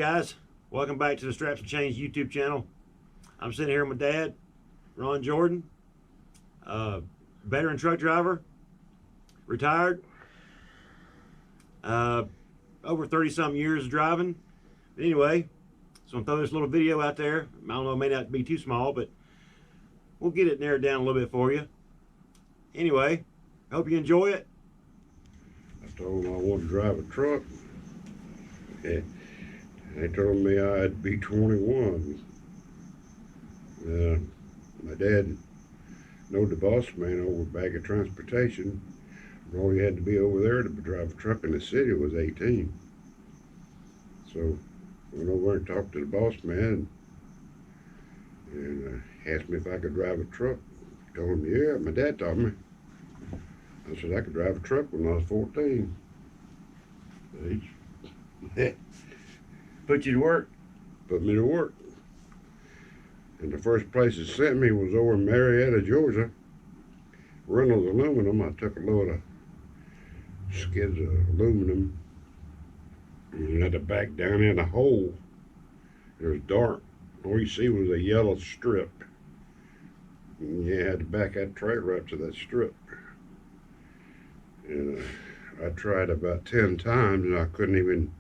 guys, welcome back to the Straps and Chains YouTube channel. I'm sitting here with my dad, Ron Jordan, veteran truck driver, retired, over 30-something years of driving. But anyway, so I'm gonna throw this little video out there. I don't know, it may not be too small, but we'll get it narrowed down a little bit for you. Anyway, I hope you enjoy it. I told them I wanted to drive a truck. Yeah. They told me I had to be 21. My dad knowed the boss man over back at transportation. All you had to be over there to drive a truck in the city was 18. So I went over and talked to the boss man and asked me if I could drive a truck. I told him, yeah, my dad taught me. I said I could drive a truck when I was 14. Put you to work. Put me to work. And the first place it sent me was over in Marietta, Georgia. Reynolds Aluminum. I took a load of skids of aluminum and had to back down in a hole. It was dark. All you see was a yellow strip. And you had to back that trailer up to that strip. And I tried about 10 times and I couldn't even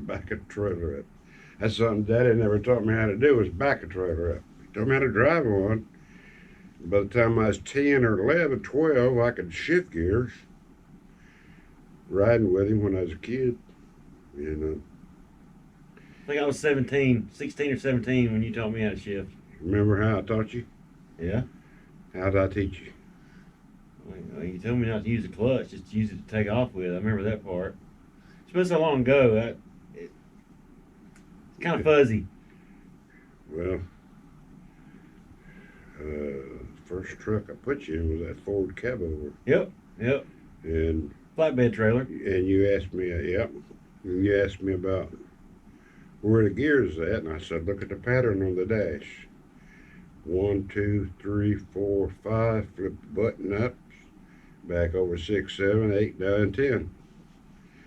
back a trailer up. That's something Daddy never taught me how to do, was back a trailer up. He taught me how to drive one. By the time I was 10 or 11, 12, I could shift gears. Riding with him when I was a kid, you know. I think I was 16 or 17 when you taught me how to shift. Remember how I taught you? Yeah. How did I teach you? Well, you told me not to use the clutch, just use it to take off with. I remember that part. It's been so long ago, it's kind of fuzzy. Well, first truck I put you in was that Ford Cabover. Yep. And flatbed trailer. And you asked me, yep. And you asked me about where the gears at, and I said, look at the pattern on the dash. 1, 2, 3, 4, 5. Flip the button up. Back over 6, 7, 8, 9, 10.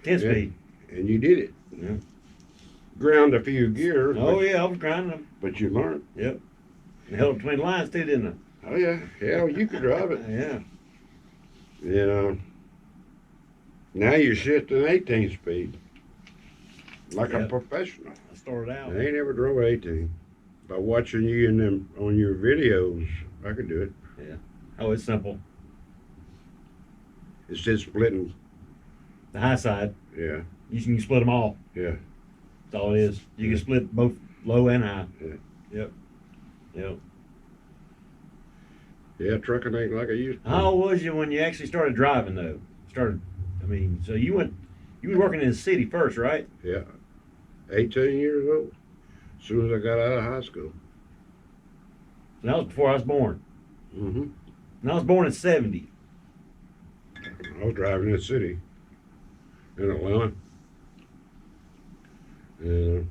10 speed. And you did it. Yeah. Ground a few gears. Oh, yeah, I was grinding them. But you learned. Yep. And held between the lines, too, didn't I? Oh, yeah. Yeah, well, you could drive it. Yeah. You know, now you're shifting 18 speed. Like a professional. I started out. I ain't ever drove 18. By watching you in them on your videos, I could do it. Yeah. Oh, it's simple. It's just splitting. The high side. Yeah. You can split them all. Yeah. That's all it is. You can split both low and high. Yeah. Yep. Yeah, trucking ain't like I used to. How old was you when you actually started driving, though? So you were working in the city first, right? Yeah. 18 years old. As soon as I got out of high school. And that was before I was born. Mm-hmm. And I was born in 70. I was driving in the city in Atlanta. And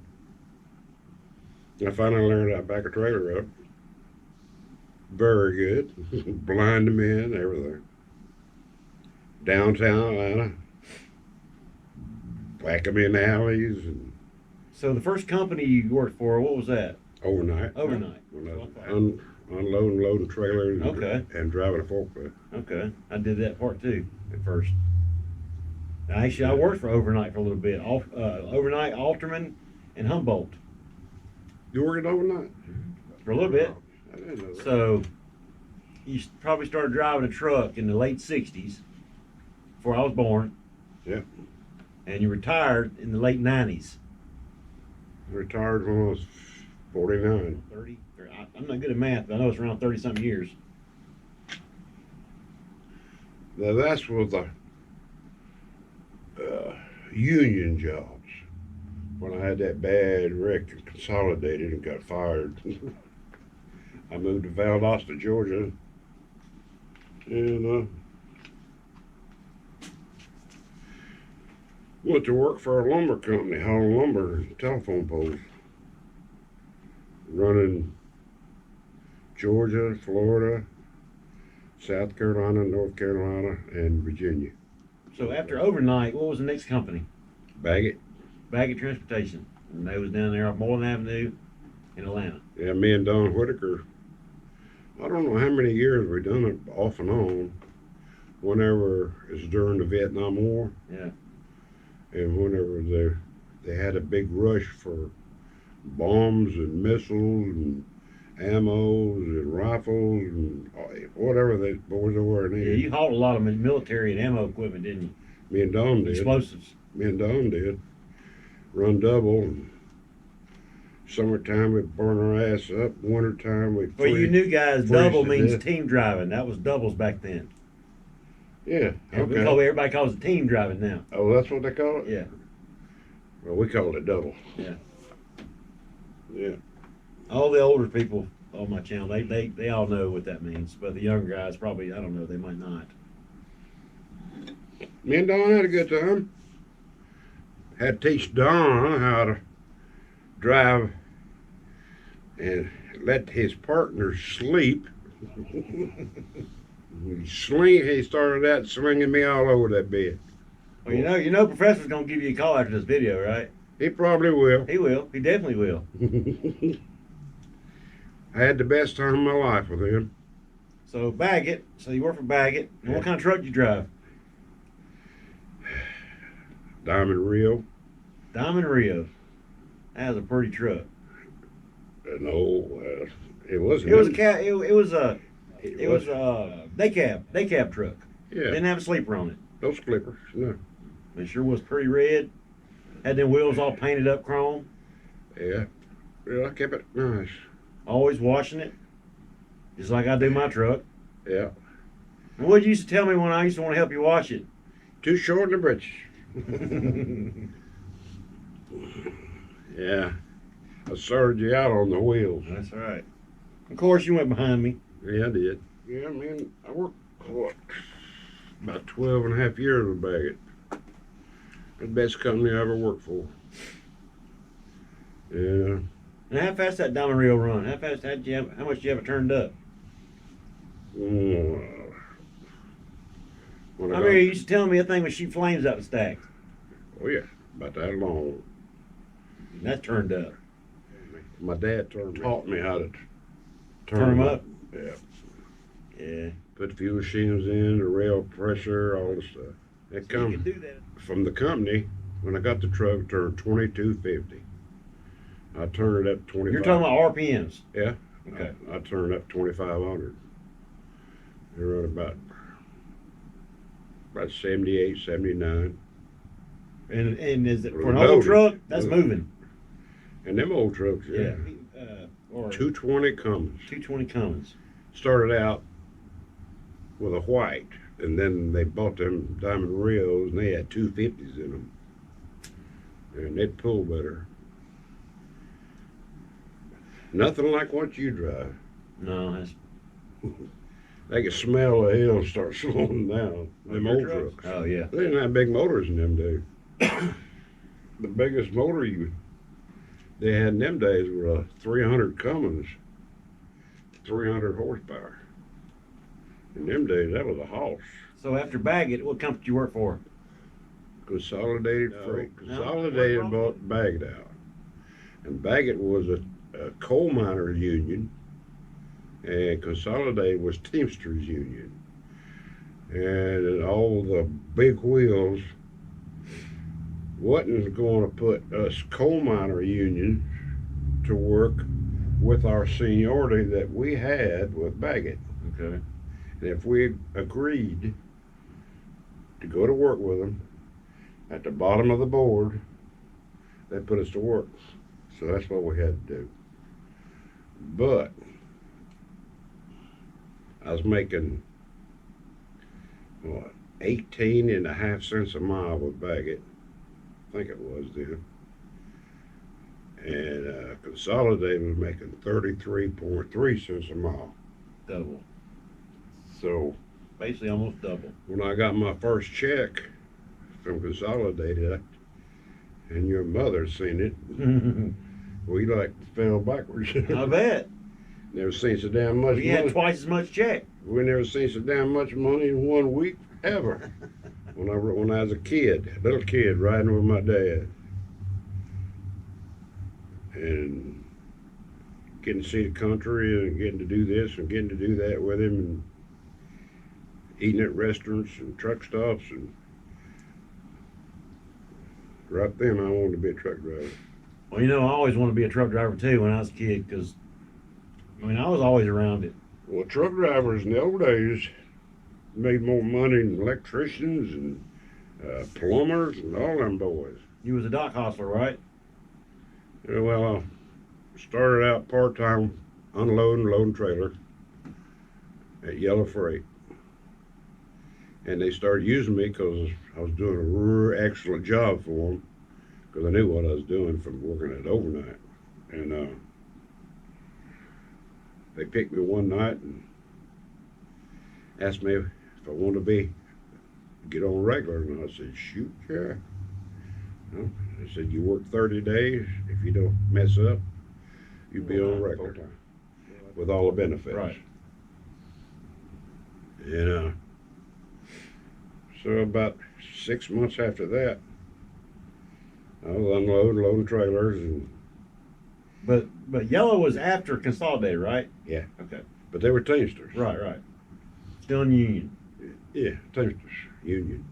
I finally learned how to back a trailer up. Very good. Blind them in, everything. Downtown Atlanta. Whack them in the alleys. And So the first company you worked for, what was that? overnight. Overnight. When I was unloading, loading trailers and driving a forklift. Okay. I did that part too at first. Actually, I worked for overnight for a little bit. Overnight, Alterman, and Humboldt. You working overnight? For a little bit. I didn't know that. So you probably started driving a truck in the late 60s, before I was born. Yep. And you retired in the late 90s. Retired when I was 49. 30? I'm not good at math, but I know it's around 30-something years. Now that's with the union jobs. When I had that bad wreck and consolidated and got fired. I moved to Valdosta, Georgia. And went to work for a lumber company, hauling lumber and telephone poles. Running Georgia, Florida, South Carolina, North Carolina, and Virginia. So after overnight, what was the next company? Baggett. Baggett Transportation. And they was down there off Moreland Avenue in Atlanta. Yeah, me and Don Whitaker. I don't know how many years we done it off and on. Whenever it's during the Vietnam War. Yeah. And whenever they had a big rush for bombs and missiles and ammos and rifles and whatever they boys were Yeah, needed. you hauled a lot of military and ammo equipment, didn't you? Me and Don did. Explosives. Me and Don did. Run double. And summertime we burn our ass up. Wintertime we Well, you new guys, freeze double to means death. team driving. That was doubles back then. Yeah. And Okay. everybody calls it team driving now. Oh, that's what they call it? Yeah. Well, we called it double. Yeah. Yeah. All the older people on my channel, they all know what that means. But the younger guys probably, I don't know, they might not. Me and Don had a good time. Had to teach Don how to drive and let his partner sleep. He started out slinging me all over that bed. Well, you know, Professor's gonna give you a call after this video, right? He probably will. He will. He definitely will. I had the best time of my life with him. So Baggett. So you work for Baggett. And Yeah. what kind of truck do you drive? Diamond Rio. Diamond Rio. That was a pretty truck. No, it wasn't. It was a cat. It was a day cab truck. Yeah, Didn't have a sleeper on it. no slippers. No. It sure was pretty red. Had them wheels all painted up chrome. Yeah. Yeah, I kept it nice. Always washing it. Just like I do my truck. Yeah. And what you used to tell me when I used to want to help you wash it? Too short in the britches. Yeah. I started you out on the wheels. That's right. Of course, you went behind me. Yeah, I did. Yeah, man, I worked, about 12 and a half years with Baggett. The best company I ever worked for. Yeah. And how fast that Diamond Rio run? How much did you have it turned up? When I remember you used to tell me that thing would shoot flames out the stacks. Oh, yeah, about that long. And that's turned up. My dad taught me how to Turn them up? Yeah. Yeah. Put fuel machines in, the rail pressure, all the stuff. It So you comes could do that. from the company. When I got the truck, it turned 2250. I turned it up to 25. You're talking about RPMs. Yeah. Okay. I turned it up 2,500. They run about 78, 79. And is it For for an the old building. truck? That's Building. moving. And them old trucks, yeah. Or 220 Cummins. 220 Cummins. Started out with a white, and then they bought them Diamond Rios, and they had 250s in them. And they'd pull better. Nothing like what you drive. No, that's They could smell the hill and start slowing down. Them your old trucks? trucks. Oh yeah. They didn't have big motors in them days. The biggest motor they had in them days was a 300 Cummins, 300 horsepower. In them days, that was a hoss. So after Baggett, what company did you work for? Consolidated No, Freight. no. Consolidated bought Baggett out. And Baggett was a coal miners union, and Consolidated was Teamsters union. And all the big wheels wasn't going to put us coal miner union to work with our seniority that we had with Baggett. Okay. And if we agreed to go to work with them, at the bottom of the board, they put us to work. So that's what we had to do. But I was making, 18.5 cents a mile with Baggett. I think it was then. And Consolidated was making 33.3 cents a mile. Double. So Basically almost double. when I got my first check from Consolidated, and your mother seen it, we like fell backwards. I bet. Never seen so damn much We had money. twice as much check. We never seen so damn much money in 1 week ever. When I was a kid, little kid riding with my dad. and getting to see the country and getting to do this and getting to do that with him and eating at restaurants and truck stops. And right then I wanted to be a truck driver. Well, you know, I always wanted to be a truck driver too when I was a kid, because I mean, I was always around it. Well, truck drivers in the old days made more money than electricians and plumbers and all them boys. You was a dock hostler, right? Yeah, well, I started out part-time unloading, loading trailer at Yellow Freight. And they started using me because I was doing a real excellent job for them, because I knew what I was doing from working at overnight. And they picked me one night and asked me if I wanted to get on regular, and I said, shoot, yeah. You know, they said, you work 30 days. If you don't mess up, you'll be on regular with all the benefits. Right. And so about 6 months after that, I was unloading, loading trailers, and But Yellow was after Consolidated, right? yeah. Okay. But they were Teamsters. Right. Still in Union. Yeah, Teamsters Union.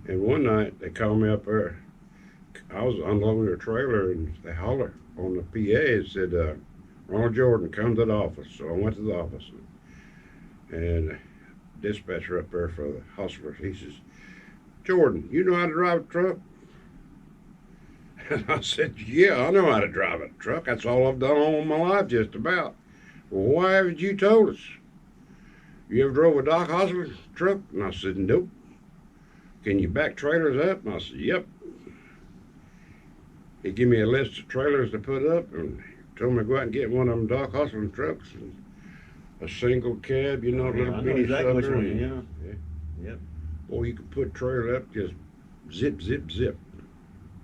And one night they called me up there. I was unloading a trailer, and they hollered on the PA and said, Ronald Jordan, come to the office. So I went to the office, and dispatcher up there for the hospital, he says, Jordan, you know how to drive a truck? And I said, yeah, I know how to drive a truck. That's all I've done all my life, just about. Well, why haven't you told us? You ever drove a dock hostler truck? And I said, nope. Can you back trailers up? And I said, yep. He gave me a list of trailers to put up and told me to go out and get one of them dock hostling trucks. And a single cab, you know, little bitty exactly which sucker. one, Yeah. Yep. Or you could put trailer up, just zip, zip, zip.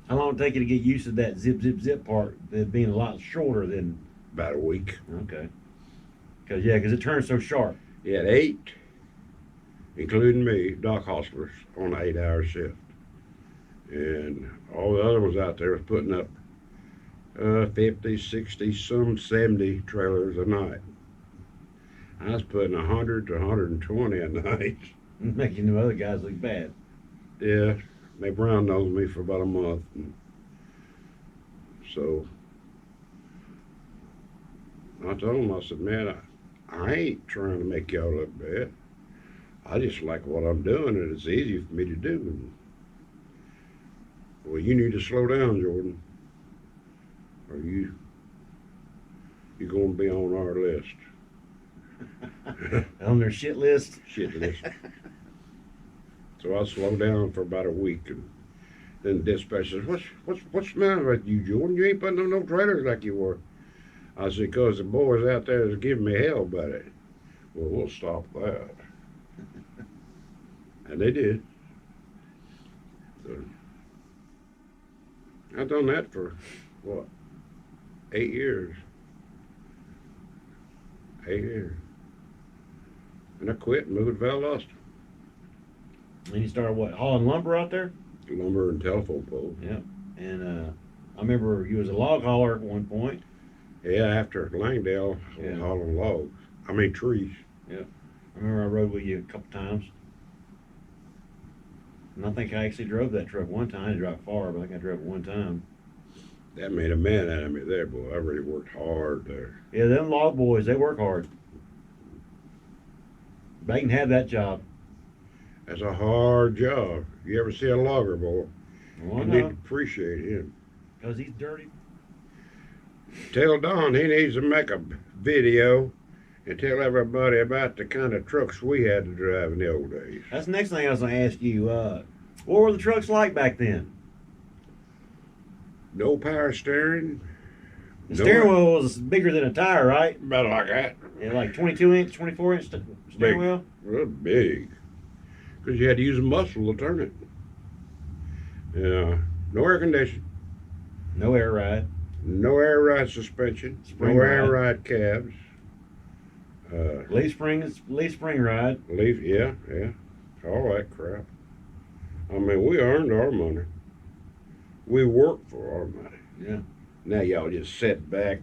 How long did it take you to get used to that zip part, that being a lot shorter than? About a week. Okay. Because it turns so sharp. He had 8, including me, dock hostlers on an 8-hour shift. And all the other ones out there was putting up 50, 60, some 70 trailers a night. I was putting 100 to 120 a night. Making the other guys look bad. Yeah, they brown nosed me for about a month. And so I told them, I said, man, I ain't trying to make y'all look bad. I just like what I'm doing, and it's easy for me to do. And, well, you need to slow down, Jordan, or you're going to be on our list. On their shit list? Shit list. So I slowed down for about a week, and then the dispatcher says, what's the matter with you, Jordan? You ain't putting on no trailers like you were. I said, because the boys out there is giving me hell about it. Well, we'll stop that. And they did. So I've done that for, 8 years. 8 years. And I quit and moved to Valdosta. And you started what, hauling lumber out there? Lumber and telephone poles. Yep. And I remember you was a log hauler at one point. Yeah, after Langdale, I was hauling logs. I mean trees. Yeah. I remember I rode with you a couple times. And I think I actually drove that truck one time. I didn't drive far, but I think I drove it one time. That made a man out of me there, boy. I really worked hard there. Yeah, them log boys, they work hard. They can have that job. That's a hard job. You ever see a logger, boy? Well, You need to appreciate him. Because he's dirty. Tell Don he needs to make a video and tell everybody about the kind of trucks we had to drive in the old days. That's the next thing I was going to ask you. What were the trucks like back then? No power steering. The steering wheel was bigger than a tire, right? About like that. Yeah, like 22-inch, 24-inch steering wheel? Real big. Because you had to use a muscle to turn it. Yeah. No air conditioning. No air ride. No air ride suspension. Spring no air ride. ride cabs. Leaf spring ride. Yeah. All that crap. I mean, we earned our money. We worked for our money. Yeah. Now y'all just sit back,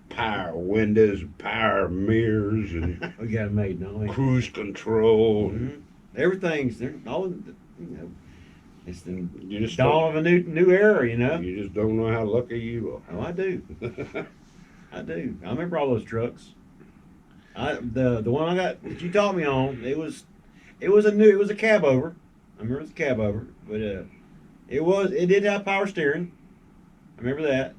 power windows, power mirrors, and We got it made, don't we? cruise control. Mm-hmm. Everything's there. All it's the You just dawn of a new era, you know. You just don't know how lucky you Oh, I do. I do. I remember all those trucks. The one I got that you taught me on, it was a cab over. I remember it was a cab over, but it did have power steering. I remember that.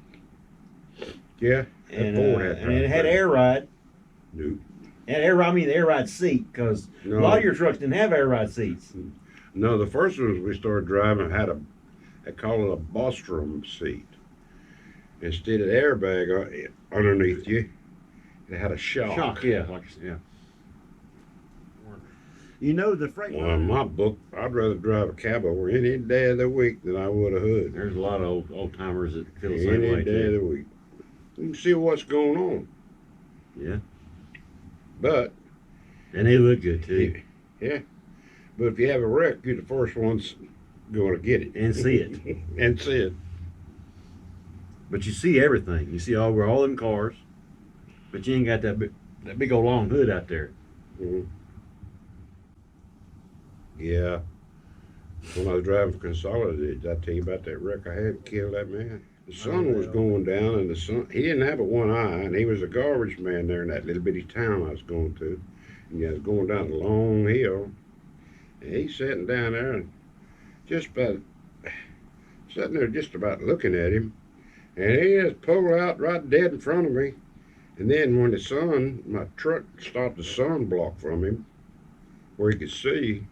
Yeah, And Ford had and it had power air ride. Nope. And I mean the air ride seat, because No. a lot of your trucks didn't have air ride seats. No, the first ones we started driving had they call it a Bostrom seat. Instead of airbag underneath you, it had a shock. Yeah, yeah. You know the freight. Well, in my book, I'd rather drive a cab over any day of the week than I would a hood. There's a lot of old timers that feel the same way Any day of too. the week. You can see what's going on. Yeah. But And they look good too. yeah. But if you have a wreck, you're the first ones going to get it. And see it. And see it. But you see everything. You see all them cars. But you ain't got that big old long hood out there. Mhm. Yeah. When I was driving for Consolidated, did I tell you about that wreck I had killed that man? The sun was going down, and he didn't have but one eye, and he was a garbage man there in that little bitty town I was going to. And I was going down a long hill, and he's sitting down there and sitting there just about looking at him, and he just pulled out right dead in front of me. And then when my truck stopped the sun block from him, where he could see,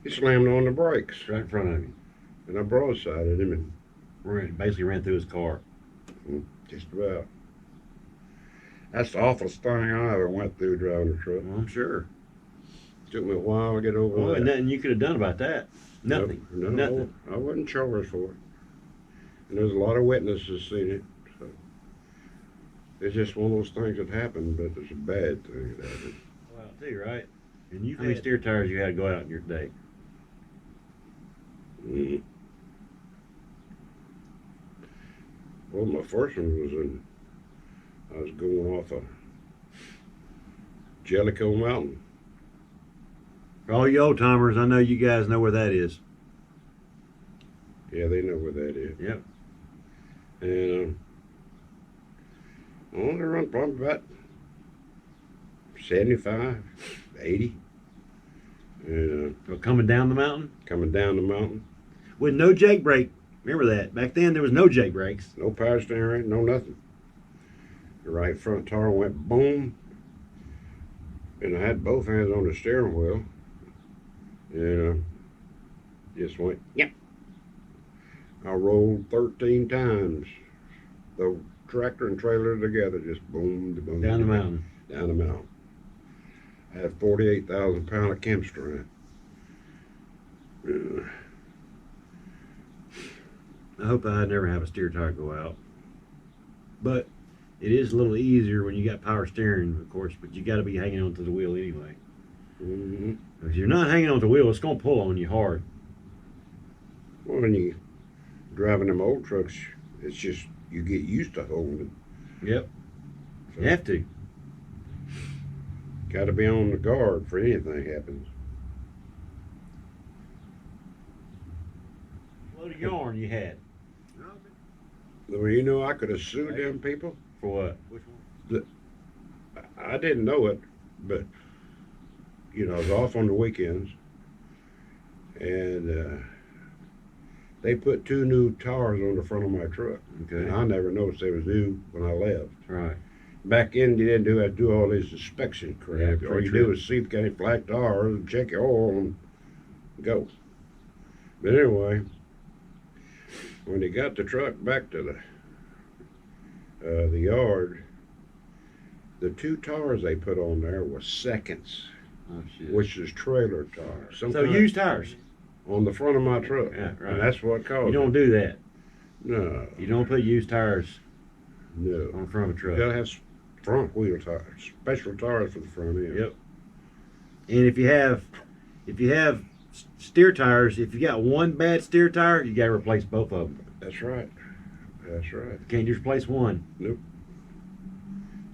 he slammed on the brakes. Right in front of you. And I broadsided him, and Basically ran through his car. just about. That's the awfulest thing I ever went through driving a truck. Well, I'm sure. Took me a while to get over Well, that. and nothing you could have done about that. Nothing. No, Nothing. I wasn't charged for it. And there's a lot of witnesses seen it. So it's just one of those things that happened, but it's a bad thing that happened. Well, I'll tell you, right? And how many steer tires you had to go out in your day? Mm. Well, my first one was I was going off of Jellicoe Mountain. For all you old timers, I know you guys know where that is. Yeah, they know where that is. Yep. And I only run probably about 75, 80. And Well, coming down the mountain coming down the mountain, with no Jake brake. Remember that? Back then there was no Jake brakes. no power steering, no nothing. The right front tire went boom, and I had both hands on the steering wheel, and just went, yep. I rolled 13 times. The tractor and trailer together, just boom, boom. Down the mountain. Down the mountain. I had 48,000 pound of chem strength. I hope I never have a steer tire go out. But it is a little easier when you got power steering, of course, but you got to be hanging onto the wheel anyway. Mm-hmm. If you're not hanging onto the wheel, it's going to pull on you hard. Well, when you driving them old trucks, it's just you get used to holding it. Yep. So You have to. got to be on the guard for anything happens. Load of yarn you had. Well, you know, I could have sued them people. For what? Which one? I didn't know it, but you know, I was off on the weekends, and they put 2 new tires on the front of my truck. Okay. And I never noticed they was new when I left. Right. Back then, you didn't have to do all this inspection crap. Yeah, All you do is see if you got any black tires and check your oil and go. But anyway, when they got the truck back to the yard, the 2 tires they put on there were seconds, Oh, shit. which is trailer tires. So Sometimes used tires. on the front of my truck. Yeah, right. And that's what caused You don't it. do that. No. You don't put used tires No. on the front of a You truck. gotta have front wheel tires, special tires for the front end. Yep. And if you have steer tires, if you got one bad steer tire, you got to replace both of them. That's right. That's right. You can't just replace one. Nope.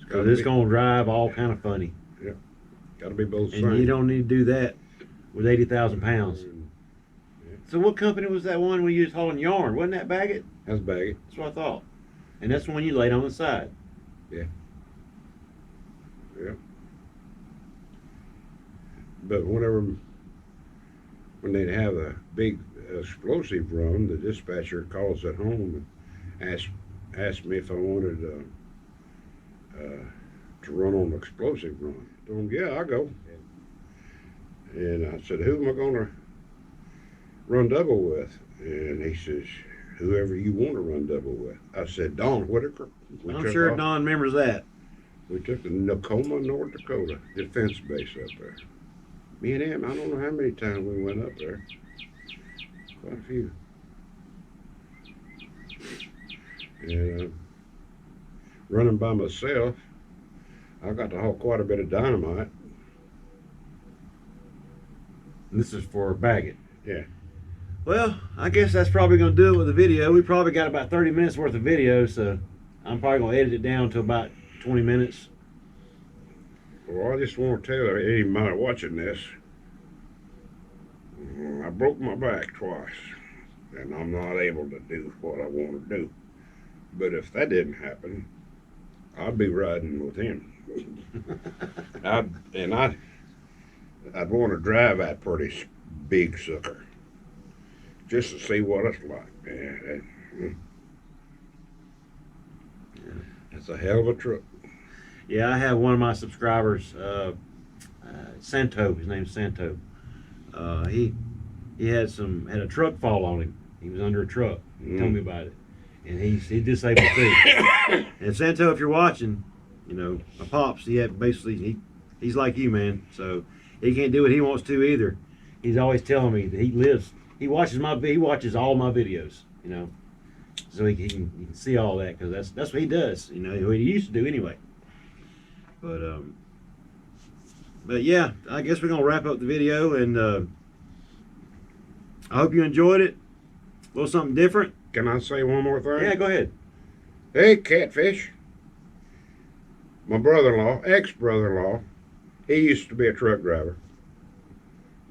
Because it's going to drive all kind of funny. Got to be both And same. you don't need to do that with 80,000 pounds. So what company was that one we used hauling yarn? Wasn't that Baggett? That's Baggett. That's what I thought. And that's the one you laid on the side. Yeah. Yeah. But when they'd have a big explosive run, the dispatcher calls at home and asked me if I wanted to run on the explosive run. I told him, yeah, I'll go. And I said, who am I going to run double with? And he says, whoever you want to run double with. I said, Don Whitaker. I'm sure Don remembers that. We took the Tacoma, North Dakota defense base up there. Me and him, I don't know how many times we went up there. Quite a few. And running by myself, I got to haul quite a bit of dynamite. And this is for Baggett. Yeah. Well, I guess that's probably going to do it with the video. We probably got about 30 minutes worth of video, so I'm probably going to edit it down to about 20 minutes. Well, I just want to tell anybody watching this, I broke my back twice, and I'm not able to do what I want to do. But if that didn't happen, I'd be riding with him. I'd want to drive that pretty big sucker, just to see what it's like. That's a hell of a truck. Yeah, I have one of my subscribers, Santo. His name's Santo. He had a truck fall on him. He was under a truck. He told me about it, and he's disabled too. And Santo, if you're watching, you know my pops. He's like you, man. So he can't do what he wants to either. He's always telling me that he watches all my videos. You know, so he can see all that because that's what he does. You know, what he used to do anyway. But yeah, I guess we're gonna wrap up the video, and I hope you enjoyed it. A little something different. Can I say one more thing? Yeah, go ahead. Hey, Catfish. My brother-in-law, ex-brother-in-law, he used to be a truck driver.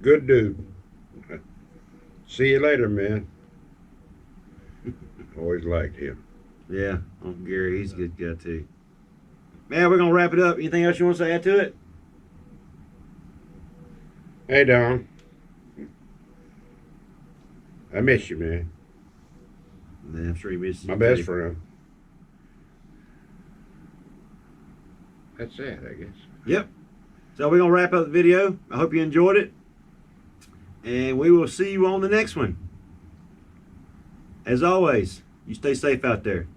Good dude. See you later, man. Always liked him. Yeah, Uncle Gary, he's a good guy too. Man, we're gonna wrap it up. Anything else you want to add to it? Hey, Don. I miss you, man. Yeah, I'm sure he misses you. My best friend. That's it, I guess. Yep. So we're gonna wrap up the video. I hope you enjoyed it, and we will see you on the next one. As always, you stay safe out there.